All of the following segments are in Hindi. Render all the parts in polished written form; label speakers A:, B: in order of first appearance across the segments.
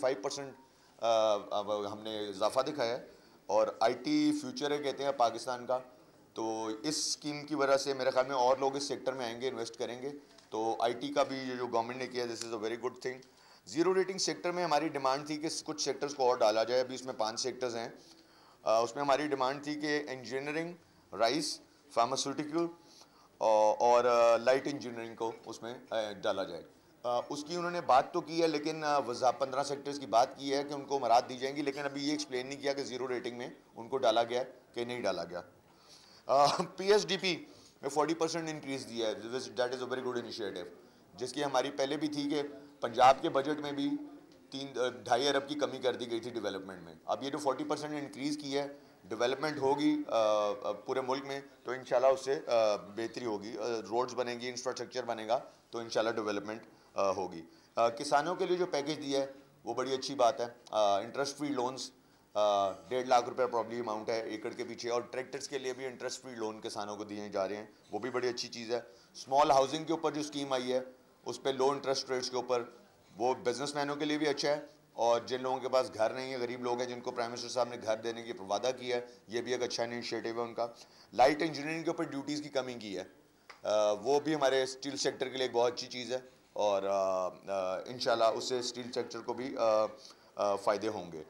A: 25% हमने इजाफा दिखाया है, और IT फ्यूचर है कहते हैं पाकिस्तान का। तो इस स्कीम की वजह से मेरे ख्याल में और लोग इस सेक्टर में आएंगे, इन्वेस्ट करेंगे। तो IT का भी जो गवर्नमेंट ने किया, this is a very good thing. Zero rating sector में हमारी डिमांड थी कि कुछ सेक्टर्स को और डाला जाए। अभी इसमें 5 सेक्टर्स हैं। उसमें हमारी डिमांड थी कि इंजीनियरिंग, राइस, फार्मास्यूटिकल और लाइट इंजीनियरिंग को उसमें डाला जाए। उसकी उन्होंने बात तो की है, लेकिन 15 सेक्टर्स की बात की है कि उनको मराद दी जाएंगी, लेकिन अभी ये एक्सप्लेन नहीं किया कि जीरो रेटिंग में उनको डाला गया कि नहीं डाला गया। PSDP में 40% इंक्रीज दिया है, that is a very good initiative, जिसकी हमारी पहले भी थी कि पंजाब के बजट में भी 2.5 अरब की कमी कर दी गई थी डेवलपमेंट में। अब ये जो 40% इंक्रीज़ की है, डेवलपमेंट होगी पूरे मुल्क में, तो इंशाल्लाह उससे बेहतरी होगी, रोड्स बनेंगी, इंफ्रास्ट्रक्चर बनेगा, तो इंशाल्लाह डेवलपमेंट होगी। किसानों के लिए जो पैकेज दिया है वो बड़ी अच्छी बात है। इंटरेस्ट फ्री लोन्स 1.5 लाख रुपए प्रॉब्ली अमाउंट है एकड़ के पीछे, और ट्रैक्टर्स के लिए भी इंटरेस्ट फ्री लोन किसानों को दिए जा रहे हैं, वो भी बड़ी अच्छी चीज़ है। स्मॉल हाउसिंग के ऊपर जो स्कीम आई है उस पर लो इंटरेस्ट रेट्स के ऊपर, वो बिजनेसमैनों के लिए भी अच्छा है, और जिन लोगों के पास घर नहीं है, गरीब लोग हैं जिनको प्राइम मिनिस्टर साहब ने घर देने की वादा किया है, ये भी एक अच्छा इनिशिएटिव है उनका। लाइट इंजीनियरिंग के ऊपर ड्यूटीज़ की कमी की है, वो भी हमारे स्टील सेक्टर के लिए एक बहुत अच्छी चीज़ है, और इंशाल्लाह उससे स्टील सेक्टर को भी फ़ायदे होंगे।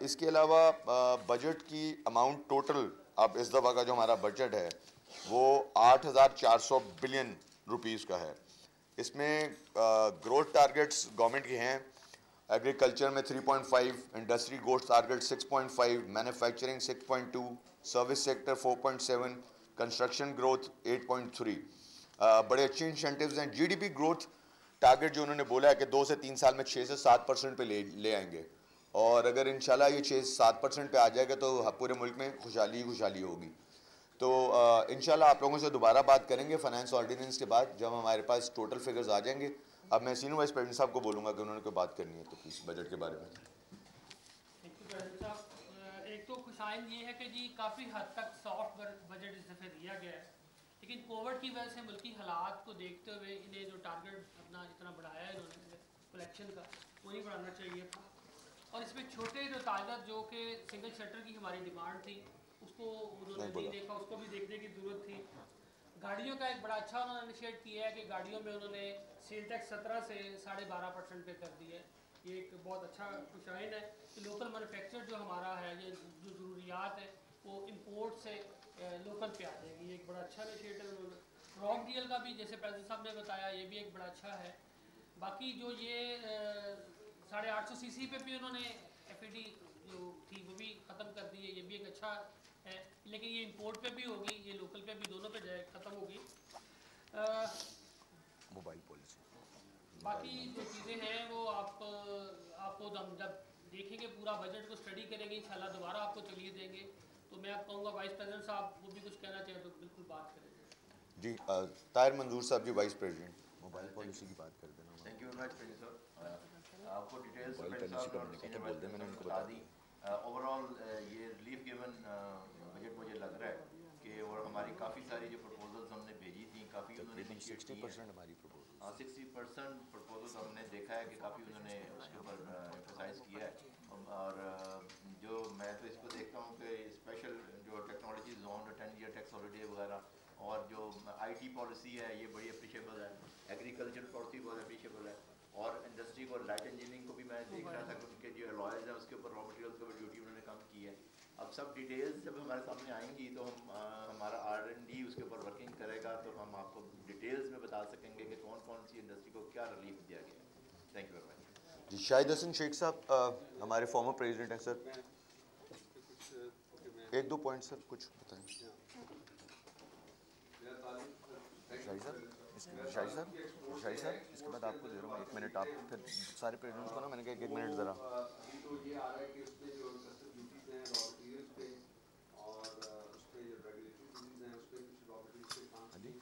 A: इसके अलावा बजट की अमाउंट टोटल, अब इस दफ़ा का जो हमारा बजट है वो 8,400 बिलियन रुपीज़ का है। इसमें ग्रोथ टारगेट्स गवर्नमेंट के हैं। एग्रीकल्चर में 3.5, industry growth target 6.5, manufacturing 6.2, service sector 4.7, construction growth 8.3। बड़े अच्छे इंसेंटिव्स हैं। GDP ग्रोथ टारगेट जो उन्होंने बोला है कि 2 से 3 साल में 6 से 7% पे ले आएंगे, और अगर इंशाल्लाह ये 6 से 7% पे आ जाएगा तो पूरे मुल्क में खुशहाली ही खुशहाली होगी। तो इंशाल्लाह आप लोगों से दोबारा बात करेंगे फाइनेंस ऑर्डिनेंस के बाद, जब हमारे पास टोटल फिगर्स आ जाएंगे। अब मैं सीनियर वाइस प्रेसिडेंट साहब को बोलूँगा कि उन्होंने कोई बात करनी है तो प्लीज़ बजट के बारे में।
B: थैंक यू प्रेसिडेंट साहब। एक तो खुशाइन ये है कि जी काफ़ी हद तक सॉफ्ट बजट इस दफ़े दिया गया है, लेकिन कोविड की वजह से मुल्की हालात को देखते हुए इन्हें जो टारगेट अपना इतना बढ़ाया है इन्होंने कलेक्शन का, वो नहीं बढ़ाना चाहिए था। और इसमें छोटे जो टारगेट जो कि सिंगल सेक्टर की हमारी डिमांड थी, उसको उन्होंने नहीं देखा, उसको भी देखने की ज़रूरत थी। गाड़ियों का एक बड़ा अच्छा उन्होंने इनिशिएट किया है कि गाड़ियों में उन्होंने सेल टैक्स 17 से 12.5% पे कर दिया है। ये एक बहुत अच्छा खुशाइन है कि लोकल मैन्युफैक्चर जो हमारा है, ये जो ज़रूरियात है वो इंपोर्ट से लोकल पे आ जाएगी। ये एक बड़ा अच्छा इनिशिएटिव उन्होंने। रॉ मटीरियल का भी जैसे प्रेसिडेंट साहब ने बताया, ये भी एक बड़ा अच्छा है। बाकी जो ये 850 सीसी पे भी उन्होंने FAT जो थी वो भी ख़त्म कर दी है, ये भी एक अच्छा है। लेकिन ये इंपोर्ट पे भी होगी, ये लोकल पे भी, दोनों पे जाए ख़त्म होगी।
A: मोबाइल पॉलिसी,
B: बाकी जो चीज़ें हैं वो आपको जब देखेंगे, पूरा बजट को स्टडी करेंगे, इंशाल्लाह दोबारा आपको चलिए देंगे। तो मैं आप कहूँगा वाइस प्रेसिडेंट साहब वो भी कुछ कहना चाहिए तो बिल्कुल बात करेंगे।
A: जी ताहिर मंजूर साहब जी, वाइस प्रेसिडेंट, मोबाइल पॉलिसी की बात कर देना।
C: Thank you very much president साहब। आपको डिटेल्स
A: मोबाइल पॉलिसी का मैंने कहा था बोल दे, मैंने उनको बता दी।
C: ओवरऑल ये रिलीफ गिवन बजट मुझे लग रहा है कि, और हमारी काफ़ी सारी जो प्रपोजल्स हमने भेजी थी, काफ़ी उन्होंने
A: 60% हमारी प्रपोजल।
C: हाँ 60% प्रपोजल्स हमने देखा है कि काफ़ी उन्होंने उसके ऊपर एम्फोसाइज किया है। और जो मैं तो इसको देखता हूँ कि स्पेशल जो technology zone, 10 year tax holiday वगैरह, और जो IT पॉलिसी है ये बड़ी अप्रिशिएबल है। एग्रीकल्चर पॉलिसी बहुत अप्रिशिएबल है, और इंडस्ट्री को, लाइट इंजीनियरिंग को भी मैं देख रहा था कि उनके जो अलॉयज़ हैं उसके ऊपर, रॉ मटेरियल के ऊपर ड्यूटी उन्होंने कम की है। अब सब डिटेल्स जब हमारे सामने आएंगी तो हम हमारा R&D उसके ऊपर वर्किंग करेगा, तो हम आपको डिटेल्स में बता सकेंगे कि कौन कौन सी इंडस्ट्री को क्या रिलीफ दिया गया है। Thank you very much.
A: जी शाहिद हसन शेख साहब हमारे फॉर्मर प्रेसिडेंट हैं सर, एक दो पॉइंट सर कुछ बताएं। शाहिद साहब इसके बाद आपको दे रहा हूँ 1 मिनट, आप फिर सारे प्रेसिडेंट्स को ना मैंने कहा 1 मिनट ज़रा।
D: तो ये आ रहा है कि उसमें जो कस्टम ड्यूटीज हैं रॉ मटेरियल पे, और उसमें जो रेगुलेटरी ड्यूटीज हैं उसमें कुछ रॉ मटेरियल पे काम किए।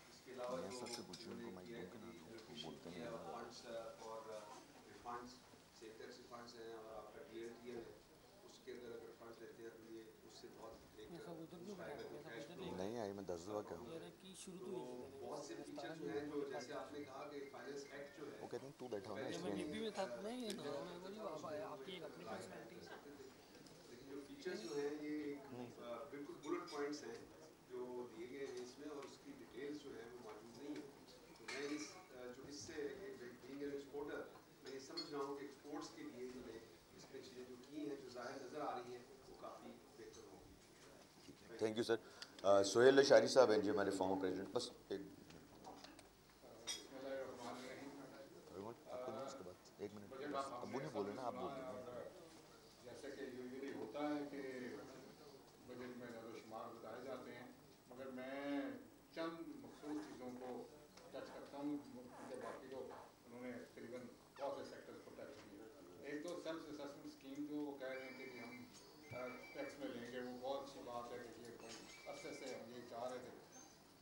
D: इसके अलावा जो
A: सबसे पूछिए उनको माइक दो कि ना दो, बोलते नहीं हैं।
D: फंड्स और रिफंड्स, सेल टैक्स रिफंड्स हैं, और आपका क्लियर किया है उसके अंदर अगर फंड्स लेते हैं तो ये उससे बहुत
A: नहीं आई, मैं 10 दफ़ा कहूँ
D: बहुत से फीचर जो हैं, जो जैसे आपने कहा कि फाइनेंस एक्ट जो है
A: वो कहते हैं तू बैठा हो ना इसलिए।
D: में फीचर्स जो हैं ये बिल्कुल बुलेट पॉइंट्स हैं जो दिए गए हैं इसमें, और उसकी डिटेल्स जो है वो मौजूद नहीं है। तो मैं जो इससे बीइंग एन एक्सपोर्टर मैं ये समझ रहा हूँ कि एक्सपोर्ट्स के लिए जो है इसमें चीज़ें जो की हैं जो ज़ाहिर नज़र आ रही हैं वो काफ़ी बेहतर होगी।
A: Thank you sir. Sohail Ashari साहब हैं जी हमारे फॉर्मर प्रेसिडेंट। बस एक आपको नहीं, उसके बाद 1 मिनट अबू ने बोले ना, आप बोल देना।
E: जैसे कि यूजुअली होता है कि बजट में शुमार बताए जाते हैं, मगर मैं चंद मखसूस चीज़ों को टच करता हूँ क्योंकि बाकी तो उन्होंने तकरीबन बहुत से सेक्टर्स को टच किया। एक तो सेल्फ असेसमेंट स्कीम जो वो कह रहे हैं कि हम टैक्स में लेंगे, वो बहुत अच्छी बात है कि ये अरसे से हम ये चाह रहे थे।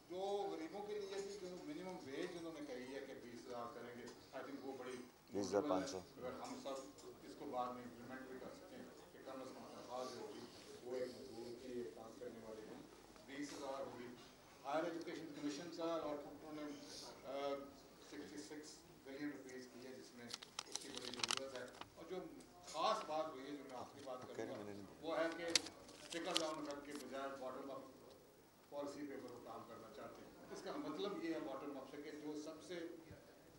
E: जो गरीबों के लिए भी जो मिनिमम वेज उन्होंने कही है कि 20,000 करेंगे, आई थिंक वो बड़ी
A: 20,500
E: अगर हम सब इसको बाद में इम्प्लीमेंट भी कर सकें कि कम अज़ कम तनख्वाह जो होगी वो एक मजदूर की काम करने वाली है 20,000 होगी। हायर एजुकेशन कमीशन का अलॉटमेंट उन्होंने 66 बिलियन रुपीज़ की है, जिसमें उसकी बड़ी ज़रूरत है। और जो ख़ास बात हुई है, जो मैं आखिरी बात करूँगा, वो है कि ट्रिकल डाउन इफेक्ट के बजाय बॉटम अप पॉलिसी पे वो काम करना चाहते हैं। इसका मतलब ये है बॉटम अप से कि जो सबसे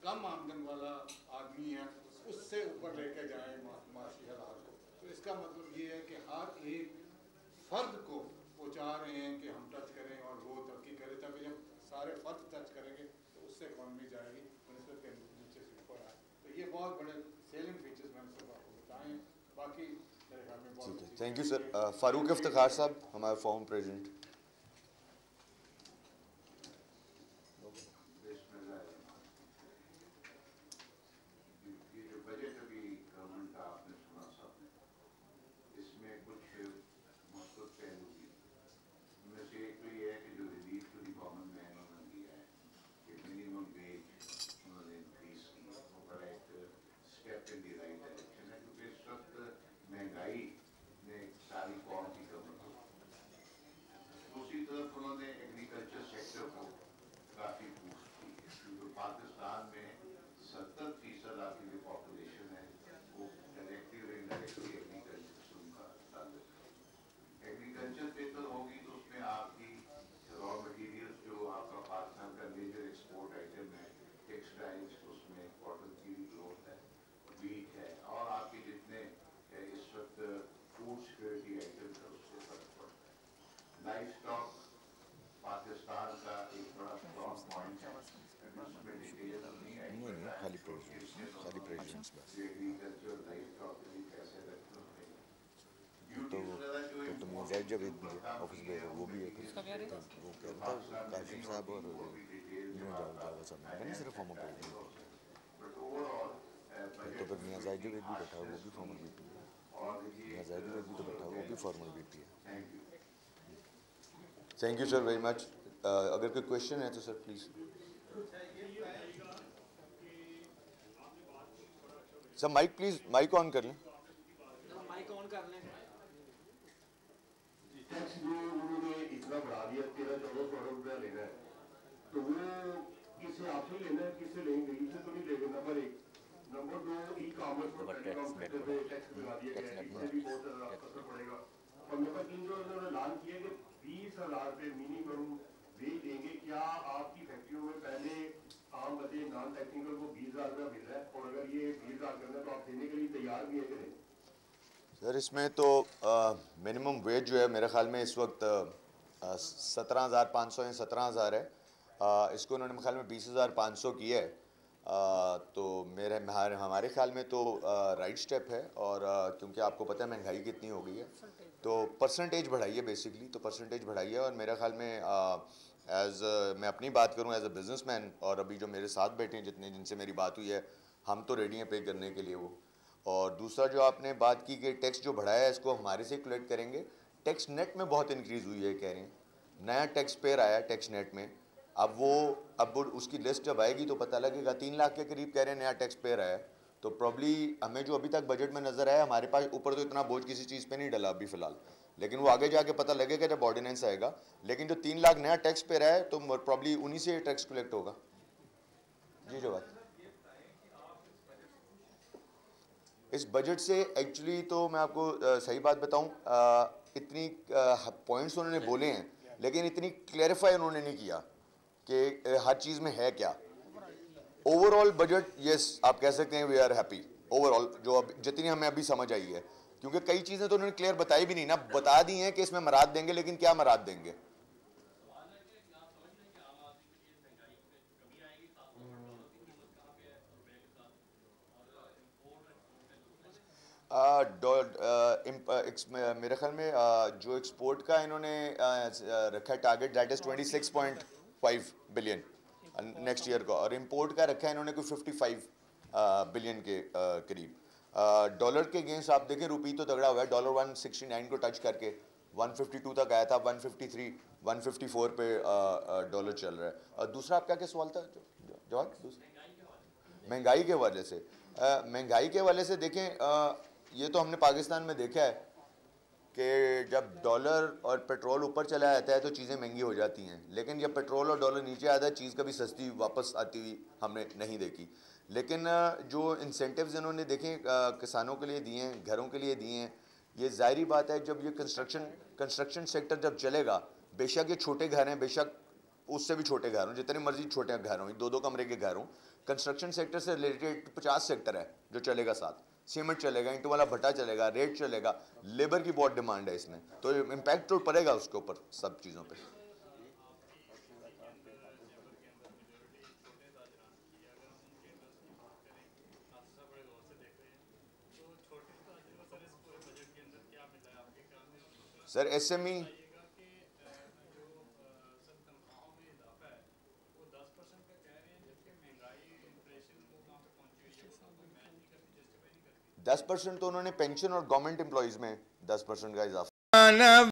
E: कम आमदन वाला आदमी है उससे ऊपर लेके जाएं माशी हालात को। तो इसका मतलब ये है कि हर एक फ़र्द को वो चाह रहे हैं कि हम टच करें और वो तरक्की करे, ताकि जब सारे फ़र्द टच करेंगे तो उससे इकॉनमी जाएगी मुनिसिपल के नीचे से ऊपर आए। तो ये बहुत बड़े सेलिंग फीचर्स मैंने सब आपको बताए हैं। बाकी मेरे ख्याल में बहुत अच्छी।
A: Thank you sir. Farooq Iftikhar साहब हमारे फॉर्मर प्रेसिडेंट।
C: उन्होंने एग्रीकल्चर सेक्टर को काफ़ी बूस्ट की है, क्योंकि पाकिस्तान में 70% आपकी जो पॉपुलेशन है वो डायरेक्टली और इनडायरेक्टली एग्रीकल्चर से उनका ताल्लुक है। एग्रीकल्चर बेहतर होगी तो उसमें आपकी रॉ मटीरियल्स जो आपका पाकिस्तान का मेजर एक्सपोर्ट आइटम है, टेक्सटाइल्स, उसमें कॉटन की भी ग्रोथ है, वीट है, और आपके जितने इस वक्त फूड सिक्योरिटी आइटम्स है उससे फर्क पड़ता है। लाइफ स्टॉक पाकिस्तान का एक बड़ा स्ट्रॉन्ग पॉइंट है, उसमें डिटेल नहीं आई,
A: खाली प्रेसिडेंट्स बस।
C: एग्रीकल्चर लाइफ स्टॉक के लिए कैसे रखते हैं
A: तो मियाज़ जावेद भी है ऑफिस में, वो भी है। तो वो कहता है कासिम साहब और जावेद साहब मैंने सिर्फ फॉर्मर प्रेसिडेंट। तो फिर मियाँ जावेद भी बैठा है, वो भी फॉर्मर VP है। मियाँ जावेद भी तो बैठा है, वो भी फॉर्मर VP है। Thank you sir very much. अगर कोई क्वेश्चन है तो sir please. Sir mic please, mic on कर लें।
B: माइक ऑन कर लें।
F: टैक्स जो उन्होंने इतना बढ़ा दिया 13-14 रुपया लेना है, तो वो किससे आपसे लेना है, किससे लेंगे? इससे तो नहीं लेंगे। नंबर 1। नंबर 2, ई कॉमर्स पर टैक्स लगा दिया गया है, इससे भी बहुत असर पड़ेगा। और नंबर 3 जो उन्होंने ऐलान किया कि 20,000 रुपये मिनिमम वेज देंगे। क्या आपकी फैक्ट्रियों में पहले आम बच्चे नॉन टेक्निकल को 20,000 रुपया मिल रहा है, और अगर ये 20,000 करना है तो आप देने के लिए तैयार भी है करें?
A: सर इसमें तो मिनिमम वेज जो है मेरे ख्याल में इस वक्त 17,500 या 17,000 है। इसको उन्होंने मेरे ख्याल में 20,500 किया है। तो हमारे ख्याल में तो राइट स्टेप है। और क्योंकि आपको पता है महंगाई कितनी हो गई है, तो परसेंटेज बढ़ाइए बेसिकली, तो परसेंटेज बढ़ाइए। और मेरे ख्याल में मैं अपनी बात करूं एज अ बिजनेसमैन, और अभी जो मेरे साथ बैठे हैं जिनसे मेरी बात हुई है, हम तो रेडी हैं पे करने के लिए वो। और दूसरा जो आपने बात की कि टैक्स जो बढ़ाया है इसको हमारे से कलेक्ट करेंगे, टैक्स नेट में बहुत इंक्रीज़ हुई है कह रहे हैं। नया टैक्स पेयर आया टैक्स नेट में। अब उसकी लिस्ट जब आएगी तो पता लगेगा। 3 लाख के करीब कह रहे हैं नया टैक्स पेयर आया। तो प्रॉब्ली हमें जो अभी तक बजट में नज़र आया, हमारे पास ऊपर तो इतना बोझ किसी चीज़ पे नहीं डला अभी फ़िलहाल, लेकिन वो आगे जाके पता लगेगा जब ऑर्डिनेंस आएगा। लेकिन जो 3 लाख नया टैक्स पेयर आया तो प्रॉब्ली उन्हीं से टैक्स कलेक्ट होगा। जी जो बात इस बजट से एक्चुअली तो मैं आपको सही बात बताऊं, इतनी पॉइंट्स उन्होंने बोले हैं लेकिन इतनी क्लैरिफाई उन्होंने नहीं किया कि हर चीज़ में है क्या। ओवरऑल बजट यस आप कह सकते हैं वी आर हैप्पी ओवरऑल, जो अब जितनी हमें अभी समझ आई है, क्योंकि कई चीज़ें तो उन्होंने क्लियर बताई भी नहीं ना, बता दी हैं कि इसमें मराद देंगे लेकिन क्या मराद देंगे। मेरे ख्याल में जो एक्सपोर्ट का इन्होंने रखा है target that is 26.5 billion next year का, और इंपोर्ट का रखा है इन्होंने कोई 55 बिलियन के करीब। डॉलर के अगेंस्ट आप देखें रुपी तो तगड़ा हुआ है, डॉलर 169 को टच करके 152 तक आया था, 153 154 पे डॉलर चल रहा है। और दूसरा आपका क्या सवाल था जवाब? महंगाई के हवाले से, महंगाई के हवाले से देखें, ये तो हमने पाकिस्तान में देखा है कि जब डॉलर और पेट्रोल ऊपर चला जाता है तो चीज़ें महंगी हो जाती हैं, लेकिन जब पेट्रोल और डॉलर नीचे आता है चीज़ कभी सस्ती वापस आती हुई हमने नहीं देखी। लेकिन जो इंसेंटिव्स इन्होंने देखें किसानों के लिए दिए हैं, घरों के लिए दिए हैं, ये ज़ाहिरी बात है जब ये कंस्ट्रक्शन सेक्टर जब चलेगा, बेशक ये छोटे घर हैं, बेशक उससे भी छोटे घर हों, जितने मर्जी छोटे घर हों, 2-2 कमरे के घर हों, कंस्ट्रक्शन सेक्टर से रिलेटेड 50 सेक्टर है जो चलेगा साथ। सीमेंट चलेगा, ईंटों वाला भट्टा चलेगा, रेट चलेगा, लेबर की बहुत डिमांड है इसमें, तो इम्पैक्ट तो पड़ेगा उसके ऊपर सब चीज़ों पे। सर SME %10 तो उन्होंने पेंशन और गवर्नमेंट एम्प्लॉयज़ में 10% का इजाफा